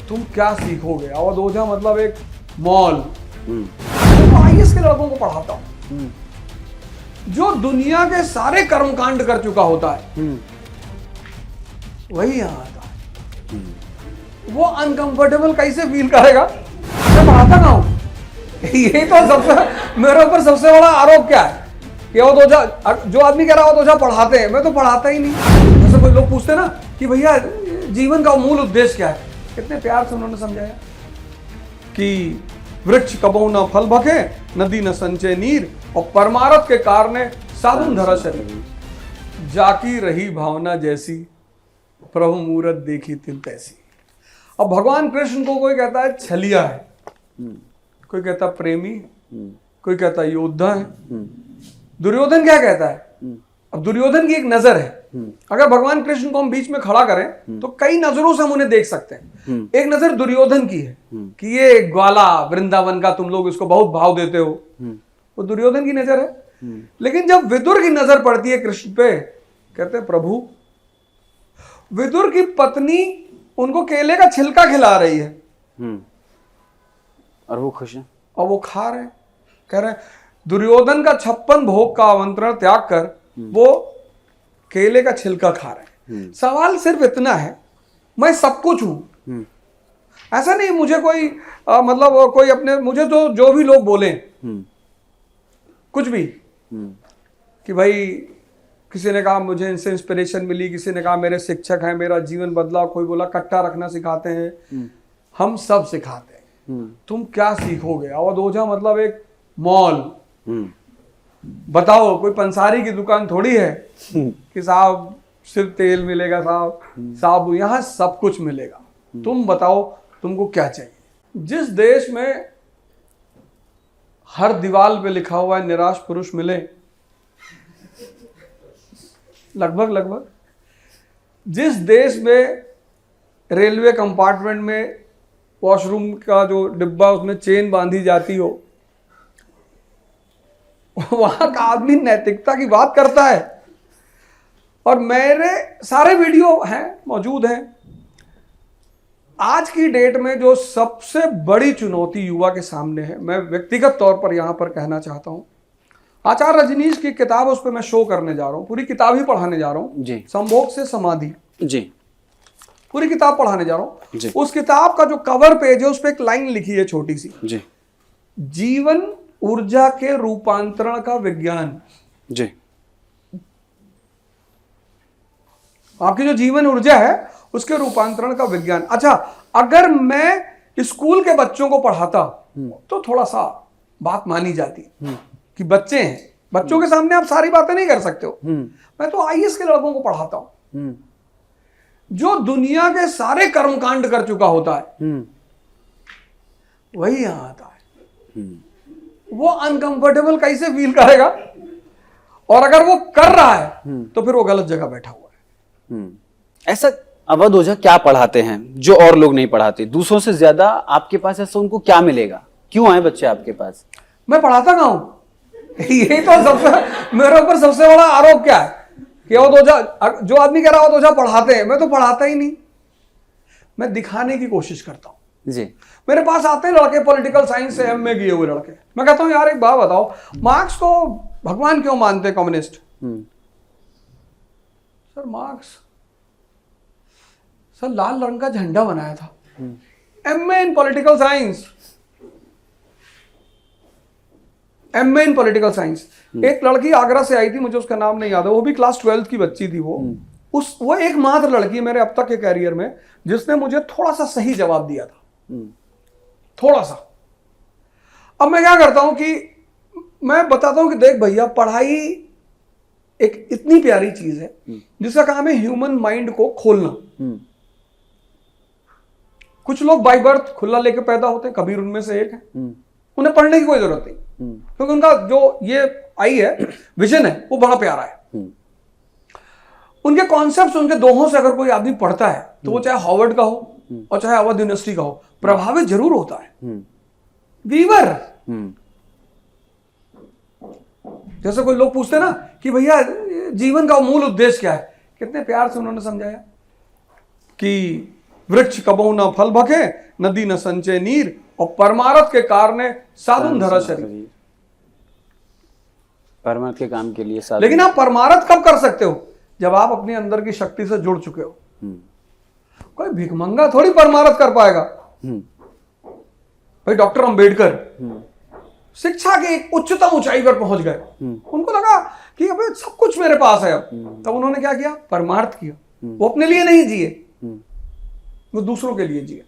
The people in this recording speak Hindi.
तुम क्या सीखोगे। अवधोजा मतलब एक मॉल। मैं आईएएस के लड़कों को पढ़ाता हूं जो दुनिया के सारे कर्मकांड कर चुका होता है, वही यहां आता है। वो अनकंफर्टेबल कैसे फील करेगा। मैं पढ़ाता कहां हूं। ये तो सबसे मेरे ऊपर सबसे बड़ा आरोप क्या है कि अवधोजा, जो आदमी कह रहा है अवधोजा पढ़ाते हैं, मैं तो पढ़ाता ही नहीं। जैसे कोई लोग पूछते ना कि भैया जीवन का मूल उद्देश्य क्या है, कितने प्यार से उन्होंने समझाया कि वृक्ष कबहु न फल भके, नदी न संचय नीर, और परमारथ के कारणे साधुन धरा शरीर, जाकी रही भावना जैसी, प्रभु मूरत देखी तिल तैसी। अब भगवान कृष्ण को कोई कहता है छलिया है, कोई कहता प्रेमी, कोई कहता योद्धा है। दुर्योधन क्या कहता है। अब दुर्योधन की एक नजर है। अगर भगवान कृष्ण को हम बीच में खड़ा करें तो कई नजरों से हम उन्हें देख सकते हैं। एक नजर दुर्योधन की है कि ये ग्वाला वृंदावन का, तुम लोग इसको बहुत भाव देते हो, वो दुर्योधन की नजर है। लेकिन जब विदुर की नजर पड़ती है कृष्ण पे, कहते हैं प्रभु, विदुर की पत्नी उनको केले का छिलका खिला रही है और वो खुश है और वो खा रहे, कह रहे दुर्योधन का 56 भोग का आमंत्रण त्याग कर वो केले का छिलका खा रहे हैं। सवाल सिर्फ इतना है, मैं सब कुछ हूं, ऐसा नहीं मुझे कोई मतलब कोई अपने, मुझे तो जो भी लोग बोले कुछ भी, कि भाई किसी ने कहा मुझे इनसे इंस्पिरेशन मिली, किसी ने कहा मेरे शिक्षक हैं, मेरा जीवन बदला, कोई बोला कट्टा रखना सिखाते हैं, हम सब सिखाते हैं। तुम क्या सीखोगे। अवधोजा मतलब एक मॉल। बताओ, कोई पंसारी की दुकान थोड़ी है कि साहब सिर्फ तेल मिलेगा, साहब यहाँ सब कुछ मिलेगा। तुम बताओ तुमको क्या चाहिए। जिस देश में हर दीवार पे लिखा हुआ है निराश पुरुष मिले, लगभग जिस देश में रेलवे कंपार्टमेंट में वॉशरूम का जो डिब्बा उसमें चेन बांधी जाती हो, वहां का आदमी नैतिकता की बात करता है। और मेरे सारे वीडियो हैं, मौजूद हैं। आज की डेट में जो सबसे बड़ी चुनौती युवा के सामने है, मैं व्यक्तिगत तौर पर यहां पर कहना चाहता हूं, आचार्य रजनीश की किताब, उस पर मैं शो करने जा रहा हूं, पूरी किताब ही पढ़ाने जा रहा हूं जी। संभोग से समाधि जी, पूरी किताब पढ़ाने जा रहा हूं। उस किताब का जो कवर पेज है उस पर एक लाइन लिखी है छोटी सी जी, जीवन ऊर्जा के रूपांतरण का विज्ञान जी। आपकी जो जीवन ऊर्जा है उसके रूपांतरण का विज्ञान। अच्छा, अगर मैं स्कूल के बच्चों को पढ़ाता तो थोड़ा सा बात मानी जाती कि बच्चे हैं, बच्चों के सामने आप सारी बातें नहीं कर सकते हो। मैं तो आईएएस के लड़कों को पढ़ाता हूं जो दुनिया के सारे कर्मकांड कर चुका होता है, वही यहां आता है। वो अनकंफर्टेबल कैसे फील करेगा, और अगर वो कर रहा है तो फिर वो गलत जगह बैठा हुआ है। ऐसा अवधोजा क्या पढ़ाते हैं जो और लोग नहीं पढ़ाते? दूसरों से ज्यादा आपके पास ऐसा उनको क्या मिलेगा? क्यों आए बच्चे आपके पास? मैं पढ़ाता कहां हूं। ये तो सबसे मेरे ऊपर सबसे बड़ा आरोप क्या है कि अवधोजा, जो आदमी कह रहा है अवधोजा पढ़ाते हैं, मैं तो पढ़ाता ही नहीं। मैं दिखाने की कोशिश करता हूं जी। मेरे पास आते हैं लड़के पॉलिटिकल साइंस से एमए किए हुए लड़के, मैं कहता हूं यार एक बात बताओ, मार्क्स को भगवान क्यों मानते हैं कम्युनिस्ट? सर मार्क्स सर लाल रंग का झंडा बनाया था। एमए इन पॉलिटिकल साइंस, एमए इन पॉलिटिकल साइंस। एक लड़की आगरा से आई थी, मुझे उसका नाम नहीं याद है, वो भी क्लास 12th की बच्ची थी। वो एकमात्र लड़की मेरे अब तक के कैरियर में जिसने मुझे थोड़ा सा सही जवाब दिया था, थोड़ा सा। अब मैं क्या करता हूं कि मैं बताता हूं कि देख भैया, पढ़ाई एक इतनी प्यारी चीज है जिसका काम है ह्यूमन माइंड को खोलना। कुछ लोग बाय बर्थ खुला लेके पैदा होते हैं, कबीर उनमें से एक है। उन्हें पढ़ने की कोई जरूरत नहीं, क्योंकि उनका जो ये आई है विजन है वो बड़ा प्यारा है। उनके कॉन्सेप्ट्स, उनके दोहों से अगर कोई आदमी पढ़ता है तो वो चाहे हार्वर्ड का हो और चाहे अवध यूनिवर्सिटी का हो, प्रभावित जरूर होता है। वीवर, जैसे कोई लोग पूछते ना कि भैया जीवन का मूल उद्देश्य क्या है, कितने प्यार से उन्होंने समझाया कि वृक्ष कबहु न फल भके, नदी न संचय नीर, और परमारथ के कारणे साधुन धरा शरीर। परमार्थ के काम के लिए साधु। लेकिन आप परमारथ कब कर सकते हो? जब आप अपने अंदर की शक्ति से जुड़ चुके हो। कोई भिखमंगा थोड़ी परमारथ कर पाएगा। भाई डॉक्टर अंबेडकर शिक्षा के एक उच्चतम ऊंचाई पर पहुंच गए। उनको लगा कि अबे सब कुछ मेरे पास है अब। तब उन्होंने क्या किया? परमार्थ किया। वो अपने लिए नहीं जिए, वो दूसरों के लिए जिए।